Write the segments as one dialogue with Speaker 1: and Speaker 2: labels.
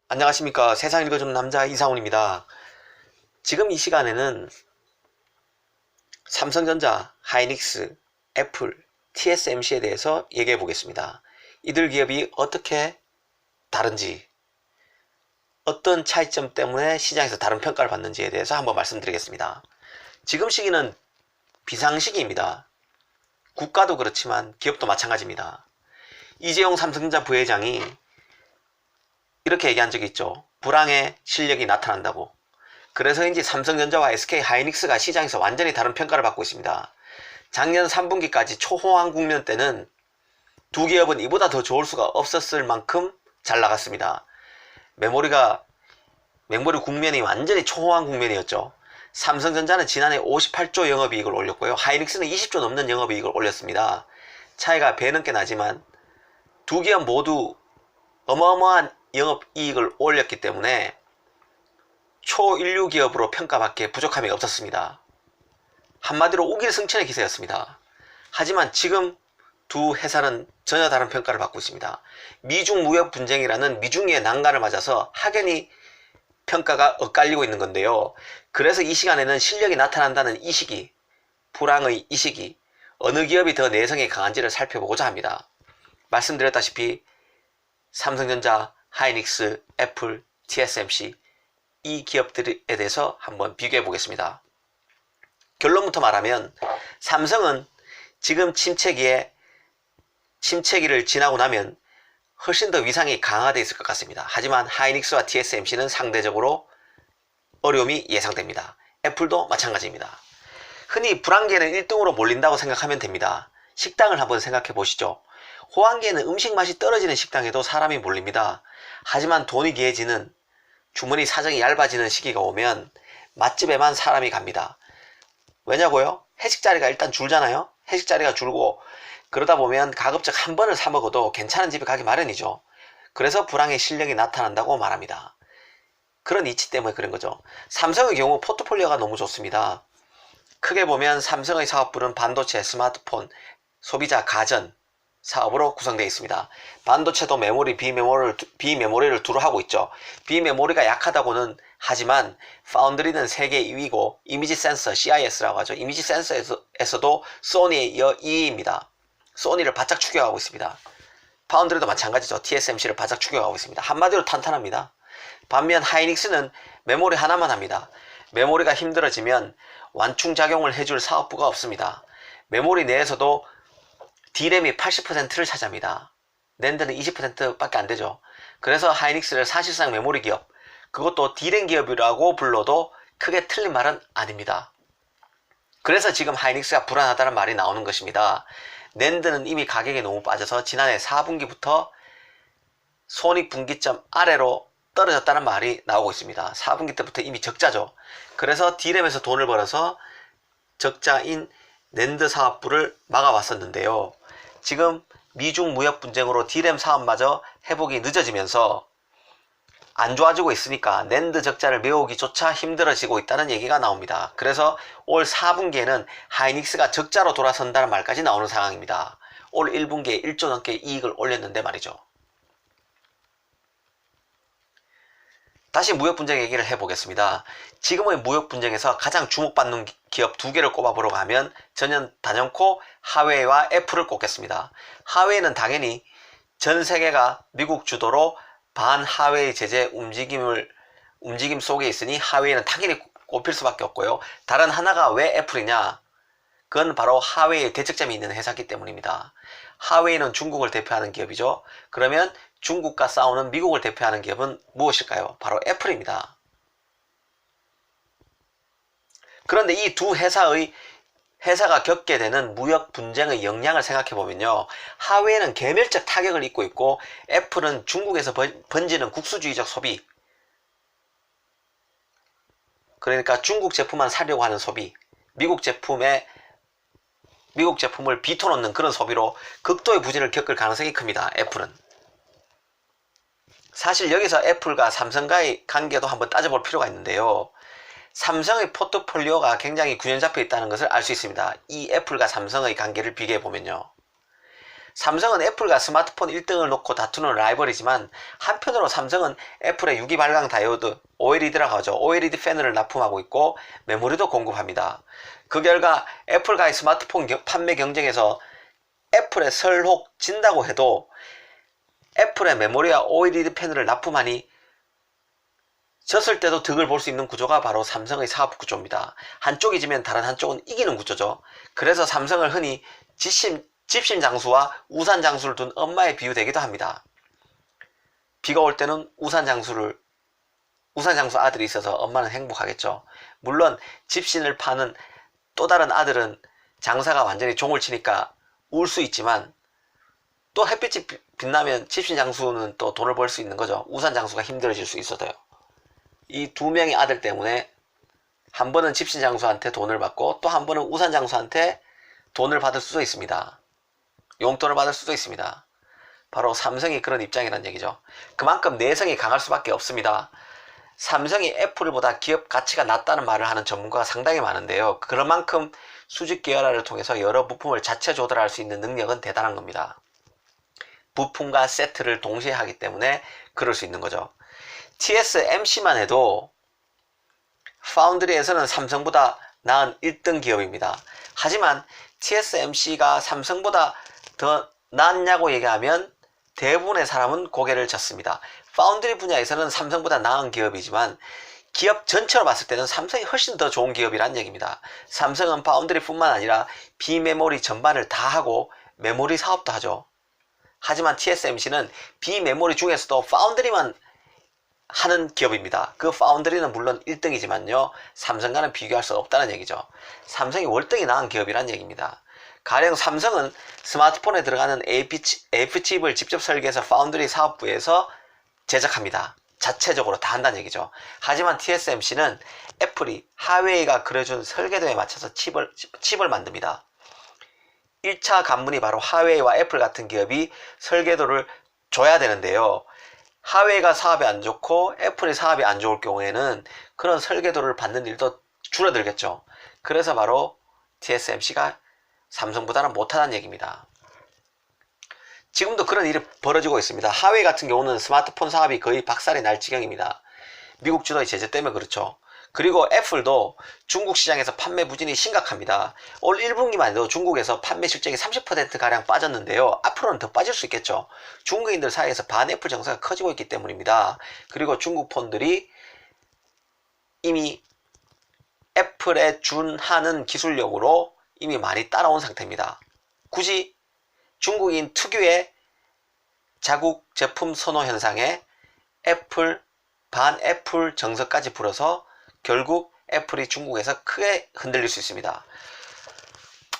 Speaker 1: 안녕하십니까. 세상 읽어주는 남자 이상훈입니다. 지금 이 시간에는 삼성전자, 하이닉스, 애플, TSMC에 대해서 얘기해 보겠습니다. 이들 기업이 어떻게 다른지, 어떤 차이점 때문에 시장에서 다른 평가를 받는지에 대해서 한번 말씀드리겠습니다. 지금 시기는 비상시기입니다. 국가도 그렇지만 기업도 마찬가지입니다. 이재용 삼성전자 부회장이 이렇게 얘기한 적이 있죠. 불황의 실력이 나타난다고. 그래서인지 삼성전자와 SK하이닉스가 시장에서 완전히 다른 평가를 받고 있습니다. 작년 3분기까지 초호황 국면 때는 두 기업은 이보다 더 좋을 수가 없었을 만큼 잘 나갔습니다. 메모리 국면이 완전히 초호황 국면이었죠. 삼성전자는 지난해 58조 영업이익을 올렸고요. 하이닉스는 20조 넘는 영업이익을 올렸습니다. 차이가 배 넘게 나지만 두 기업 모두 어마어마한 영업이익을 올렸기 때문에 초인류 기업으로 평가받기에 부족함이 없었습니다. 한마디로 우길승천의 기세였습니다. 하지만 지금 두 회사는 전혀 다른 평가를 받고 있습니다. 미중 무역 분쟁이라는 미중의 난간을 맞아서 확연히 평가가 엇갈리고 있는 건데요. 그래서 이 시간에는 실력이 나타난다는 이 시기, 불황의 이 시기, 어느 기업이 더 내성이 강한지를 살펴보고자 합니다. 말씀드렸다시피 삼성전자, 하이닉스, 애플, TSMC 이 기업들에 대해서 한번 비교해 보겠습니다. 결론부터 말하면 삼성은 지금 침체기를 지나고 나면 훨씬 더 위상이 강화되어 있을 것 같습니다. 하지만 하이닉스와 TSMC는 상대적으로 어려움이 예상됩니다. 애플도 마찬가지입니다. 흔히 불황기에는 1등으로 몰린다고 생각하면 됩니다. 식당을 한번 생각해 보시죠. 호황기에는 음식 맛이 떨어지는 식당에도 사람이 몰립니다. 하지만 돈이 귀해지는, 주머니 사정이 얇아지는 시기가 오면 맛집에만 사람이 갑니다. 왜냐고요? 회식 자리가 일단 줄잖아요. 회식 자리가 줄고 그러다 보면 가급적 한 번을 사 먹어도 괜찮은 집에 가기 마련이죠. 그래서 불황의 실력이 나타난다고 말합니다. 그런 이치 때문에 그런 거죠. 삼성의 경우 포트폴리오가 너무 좋습니다. 크게 보면 삼성의 사업부는 반도체, 스마트폰, 소비자, 가전 사업으로 구성되어 있습니다. 반도체도 메모리, 비메모리를 두루 하고 있죠. 비메모리가 약하다고는 하지만 파운드리는 세계 2위고 이미지 센서, CIS라고 하죠. 이미지 센서에서도 소니에 이어 2위입니다. 소니를 바짝 추격하고 있습니다. 파운드리도 마찬가지죠. TSMC를 바짝 추격하고 있습니다. 한마디로 탄탄합니다. 반면 하이닉스는 메모리 하나만 합니다. 메모리가 힘들어지면 완충작용을 해줄 사업부가 없습니다. 메모리 내에서도 D램이 80%를 차지합니다. 낸드는 20%밖에 안 되죠. 그래서 하이닉스를 사실상 메모리 기업, 그것도 D램 기업이라고 불러도 크게 틀린 말은 아닙니다. 그래서 지금 하이닉스가 불안하다는 말이 나오는 것입니다. 낸드는 이미 가격이 너무 빠져서 지난해 4분기부터 손익분기점 아래로 떨어졌다는 말이 나오고 있습니다. 4분기 때부터 이미 적자죠. 그래서 D램에서 돈을 벌어서 적자인 낸드 사업부를 막아왔었는데요. 지금 미중 무역 분쟁으로 D램 사업마저 회복이 늦어지면서 안 좋아지고 있으니까 낸드 적자를 메우기조차 힘들어지고 있다는 얘기가 나옵니다. 그래서 올 4분기에는 하이닉스가 적자로 돌아선다는 말까지 나오는 상황입니다. 올 1분기에 1조 넘게 이익을 올렸는데 말이죠. 다시 무역 분쟁 얘기를 해보겠습니다. 지금의 무역 분쟁에서 가장 주목받는 기업 두 개를 꼽아보려고 하면 저는 단연코 하웨이와 애플을 꼽겠습니다. 하웨이는 당연히 전 세계가 미국 주도로 반하웨이 제재 움직임 속에 있으니 하웨이는 당연히 꼽힐 수밖에 없고요. 다른 하나가 왜 애플이냐? 그건 바로 하웨이의 대척점이 있는 회사이기 때문입니다. 하웨이는 중국을 대표하는 기업이죠. 그러면 중국과 싸우는 미국을 대표하는 기업은 무엇일까요? 바로 애플입니다. 그런데 이 두 회사가 겪게 되는 무역 분쟁의 영향을 생각해보면요. 하웨이는 개별적 타격을 입고 있고 애플은 중국에서 번지는 국수주의적 소비, 그러니까 중국 제품만 사려고 하는 소비, 미국 제품을 비토놓는 그런 소비로 극도의 부진을 겪을 가능성이 큽니다. 애플은. 사실 여기서 애플과 삼성과의 관계도 한번 따져볼 필요가 있는데요. 삼성의 포트폴리오가 굉장히 균형 잡혀 있다는 것을 알 수 있습니다. 이 애플과 삼성의 관계를 비교해 보면요. 삼성은 애플과 스마트폰 1등을 놓고 다투는 라이벌이지만 한편으로 삼성은 애플의 유기 발광 다이오드 OLED라고 하죠. OLED 패널을 납품하고 있고 메모리도 공급합니다. 그 결과 애플과의 스마트폰 판매 경쟁에서 애플에 설혹 진다고 해도 애플의 메모리와 OLED 패널을 납품하니 졌을 때도 득을 볼 수 있는 구조가 바로 삼성의 사업 구조입니다. 한쪽이 지면 다른 한쪽은 이기는 구조죠. 그래서 삼성을 흔히 집신 장수와 우산 장수를 둔 엄마에 비유되기도 합니다. 비가 올 때는 우산 장수 아들이 있어서 엄마는 행복하겠죠. 물론 집신을 파는 또 다른 아들은 장사가 완전히 종을 치니까 울 수 있지만 또 햇빛이 빛나면 집신 장수는 또 돈을 벌 수 있는 거죠. 우산 장수가 힘들어질 수 있어도요. 이 두 명의 아들 때문에 한 번은 집신 장수한테 돈을 받고 또 한 번은 우산 장수한테 돈을 받을 수도 있습니다. 용돈을 받을 수도 있습니다. 바로 삼성이 그런 입장이라는 얘기죠. 그만큼 내성이 강할 수밖에 없습니다. 삼성이 애플보다 기업 가치가 낮다는 말을 하는 전문가가 상당히 많은데요. 그런 만큼 수직 계열화를 통해서 여러 부품을 자체 조달할 수 있는 능력은 대단한 겁니다. 부품과 세트를 동시에 하기 때문에 그럴 수 있는 거죠. TSMC만 해도 파운드리에서는 삼성보다 나은 1등 기업입니다. 하지만 TSMC가 삼성보다 더 낫냐고 얘기하면 대부분의 사람은 고개를 젓습니다. 파운드리 분야에서는 삼성보다 나은 기업이지만 기업 전체로 봤을 때는 삼성이 훨씬 더 좋은 기업이란 얘기입니다. 삼성은 파운드리 뿐만 아니라 비메모리 전반을 다 하고 메모리 사업도 하죠. 하지만 TSMC는 비메모리 중에서도 파운드리만 하는 기업입니다. 그 파운드리는 물론 1등이지만요. 삼성과는 비교할 수 없다는 얘기죠. 삼성이 월등히 나은 기업이란 얘기입니다. 가령 삼성은 스마트폰에 들어가는 AF칩을 직접 설계해서 파운드리 사업부에서 제작합니다. 자체적으로 다 한다는 얘기죠. 하지만 TSMC는 애플이 하웨이가 그려준 설계도에 맞춰서 칩을 만듭니다. 1차 관문이 바로 하웨이와 애플 같은 기업이 설계도를 줘야 되는데요. 하웨이가 사업이 안 좋고 애플이 사업이 안 좋을 경우에는 그런 설계도를 받는 일도 줄어들겠죠. 그래서 바로 TSMC가 삼성보다는 못하다는 얘기입니다. 지금도 그런 일이 벌어지고 있습니다. 하웨이 같은 경우는 스마트폰 사업이 거의 박살이 날 지경입니다. 미국 주도의 제재 때문에 그렇죠. 그리고 애플도 중국 시장에서 판매 부진이 심각합니다. 올 1분기만 해도 중국에서 판매 실적이 30%가량 빠졌는데요. 앞으로는 더 빠질 수 있겠죠. 중국인들 사이에서 반애플 정서가 커지고 있기 때문입니다. 그리고 중국 폰들이 이미 애플에 준하는 기술력으로 이미 많이 따라온 상태입니다. 굳이 중국인 특유의 자국 제품 선호 현상에 반애플 정서까지 불어서 결국 애플이 중국에서 크게 흔들릴 수 있습니다.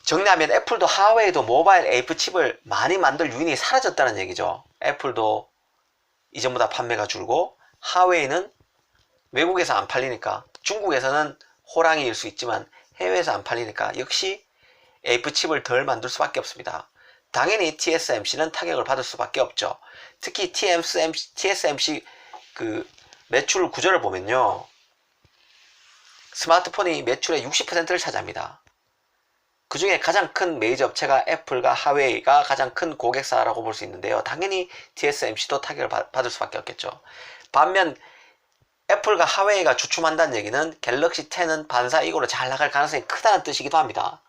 Speaker 1: 정리하면 애플도 하웨이도 모바일 AF 칩을 많이 만들 유인이 사라졌다는 얘기죠. 애플도 이전보다 판매가 줄고 하웨이는 외국에서 안 팔리니까 중국에서는 호랑이일 수 있지만 해외에서 안 팔리니까 역시 AF 칩을 덜 만들 수밖에 없습니다. 당연히 TSMC는 타격을 받을 수밖에 없죠. 특히 TSMC 그 매출 구조를 보면요. 스마트폰이 매출의 60%를 차지합니다. 그 중에 가장 큰 메이저 업체가 애플과 하웨이가 가장 큰 고객사라고 볼 수 있는데요. 당연히 TSMC도 타격을 받을 수밖에 없겠죠. 반면 애플과 하웨이가 주춤한다는 얘기는 갤럭시 10은 반사이익으로 잘 나갈 가능성이 크다는 뜻이기도 합니다.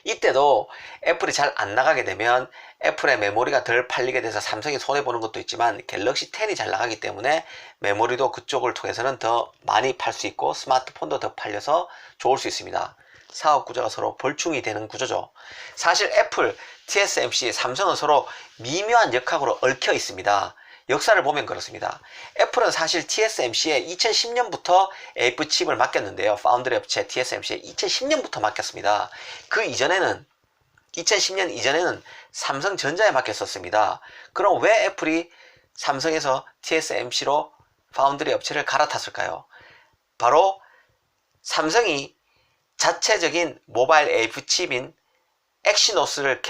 Speaker 1: 이때도 애플이 잘 안 나가게 되면 애플의 메모리가 덜 팔리게 돼서 삼성이 손해보는 것도 있지만 갤럭시 10이 잘 나가기 때문에 메모리도 그쪽을 통해서는 더 많이 팔 수 있고 스마트폰도 더 팔려서 좋을 수 있습니다. 사업 구조가 서로 벌충이 되는 구조죠. 사실 애플, TSMC, 삼성은 서로 미묘한 역학으로 얽혀 있습니다. 역사를 보면 그렇습니다. 애플은 사실 TSMC에 2010년부터 AF 칩을 맡겼는데요. 파운드리 업체 TSMC에 2010년부터 맡겼습니다. 그 이전에는 2010년 이전에는 삼성전자에 맡겼었습니다. 그럼 왜 애플이 삼성에서 TSMC로 파운드리 업체를 갈아탔을까요? 바로 삼성이 자체적인 모바일 AF 칩인 엑시노스를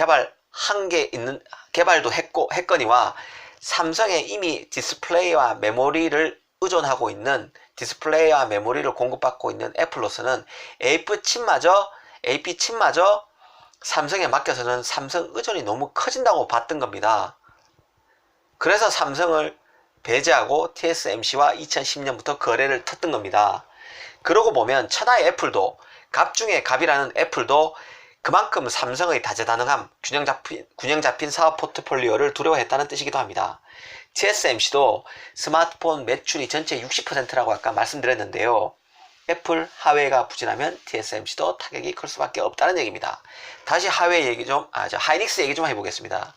Speaker 1: 개발도 했거니와 삼성에 이미 디스플레이와 메모리를 의존하고 있는 디스플레이와 메모리를 공급받고 있는 애플로서는 AP 칩마저 삼성에 맡겨서는 삼성 의존이 너무 커진다고 봤던 겁니다. 그래서 삼성을 배제하고 TSMC와 2010년부터 거래를 텄던 겁니다. 그러고 보면 천하의 애플도, 갑 중에 갑이라는 애플도 그만큼 삼성의 다재다능함, 균형 잡힌 사업 포트폴리오를 두려워했다는 뜻이기도 합니다. TSMC도 스마트폰 매출이 전체 60%라고 아까 말씀드렸는데요. 애플, 하웨이가 부진하면 TSMC도 타격이 클 수밖에 없다는 얘기입니다. 다시 하웨이 얘기 하이닉스 얘기 좀 해보겠습니다.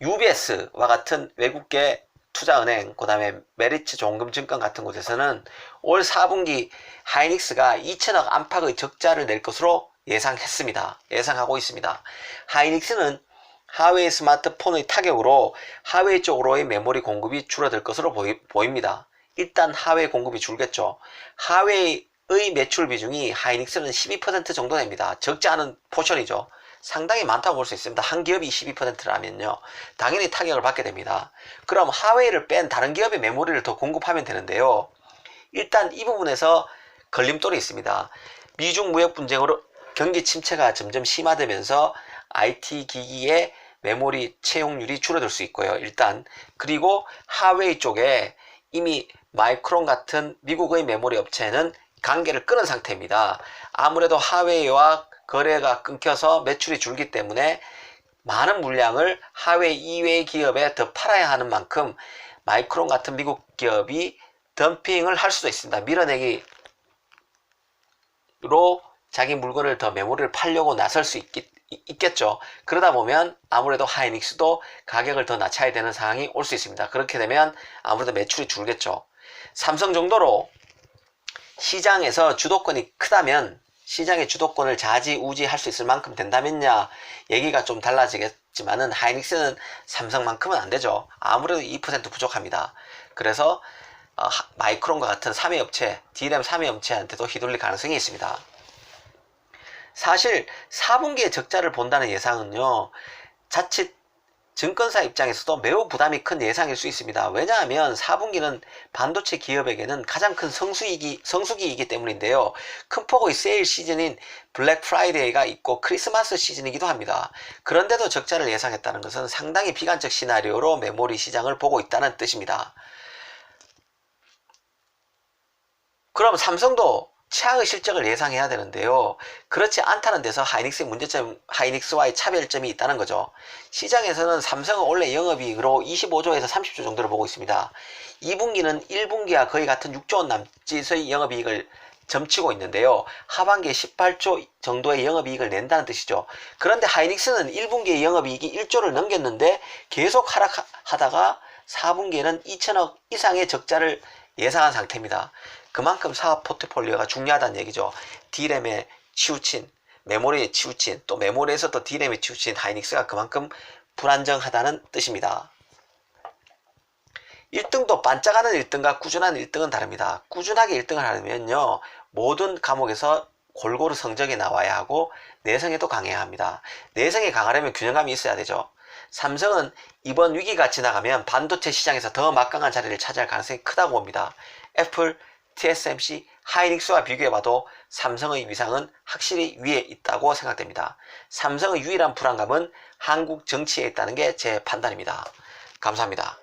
Speaker 1: UBS와 같은 외국계 투자은행, 그 다음에 메리츠 종금증권 같은 곳에서는 올 4분기 하이닉스가 2천억 안팎의 적자를 낼 것으로 예상하고 있습니다. 하이닉스는 하웨이 스마트폰의 타격으로 하웨이 쪽으로의 메모리 공급이 줄어들 것으로 보입니다. 일단 하웨이 공급이 줄겠죠. 하웨이의 매출 비중이 하이닉스는 12% 정도 됩니다. 적지 않은 포션이죠. 상당히 많다고 볼 수 있습니다. 한 기업이 12%라면요. 당연히 타격을 받게 됩니다. 그럼 하웨이를 뺀 다른 기업의 메모리를 더 공급하면 되는데요. 일단 이 부분에서 걸림돌이 있습니다. 미중 무역 분쟁으로 경기 침체가 점점 심화되면서 IT 기기의 메모리 채용률이 줄어들 수 있고요. 일단 그리고 하웨이 쪽에 이미 마이크론 같은 미국의 메모리 업체는 관계를 끊은 상태입니다. 아무래도 하웨이와 거래가 끊겨서 매출이 줄기 때문에 많은 물량을 하웨이 이외의 기업에 더 팔아야 하는 만큼 마이크론 같은 미국 기업이 덤핑을 할 수도 있습니다. 밀어내기로 자기 물건을 더 메모리를 팔려고 나설 수 있겠죠. 그러다 보면 아무래도 하이닉스도 가격을 더 낮춰야 되는 상황이 올 수 있습니다. 그렇게 되면 아무래도 매출이 줄겠죠. 삼성 정도로 시장에서 주도권이 크다면, 시장의 주도권을 좌지우지할 수 있을 만큼 된다면야 얘기가 좀 달라지겠지만은 하이닉스는 삼성만큼은 안 되죠. 아무래도 2% 부족합니다. 그래서 마이크론과 같은 3위 업체, D램 3위 업체한테도 휘둘릴 가능성이 있습니다. 사실 4분기에 적자를 본다는 예상은요, 자칫 증권사 입장에서도 매우 부담이 큰 예상일 수 있습니다. 왜냐하면 4분기는 반도체 기업에게는 가장 큰 성수기이기 때문인데요. 큰 폭의 세일 시즌인 블랙 프라이데이가 있고 크리스마스 시즌이기도 합니다. 그런데도 적자를 예상했다는 것은 상당히 비관적 시나리오로 메모리 시장을 보고 있다는 뜻입니다. 그럼 삼성도 최악의 실적을 예상해야 되는데요. 그렇지 않다는 데서 하이닉스와의 차별점이 있다는 거죠. 시장에서는 삼성은 원래 영업이익으로 25조에서 30조 정도를 보고 있습니다. 2분기는 1분기와 거의 같은 6조 원 남짓의 영업이익을 점치고 있는데요. 하반기에 18조 정도의 영업이익을 낸다는 뜻이죠. 그런데 하이닉스는 1분기의 영업이익이 1조를 넘겼는데 계속 하락하다가 4분기에는 2천억 이상의 적자를 예상한 상태입니다. 그만큼 사업 포트폴리오가 중요하다는 얘기죠. D램에 치우친, 메모리에 치우친, 또 메모리에서도 D램에 치우친 하이닉스가 그만큼 불안정하다는 뜻입니다. 1등도 반짝하는 1등과 꾸준한 1등은 다릅니다. 꾸준하게 1등을 하려면요, 모든 과목에서 골고루 성적이 나와야 하고 내성에도 강해야 합니다. 내성이 강하려면 균형감이 있어야 되죠. 삼성은 이번 위기가 지나가면 반도체 시장에서 더 막강한 자리를 차지할 가능성이 크다고 봅니다. 애플, TSMC, 하이닉스와 비교해봐도 삼성의 위상은 확실히 위에 있다고 생각됩니다. 삼성의 유일한 불안감은 한국 정치에 있다는 게 제 판단입니다. 감사합니다.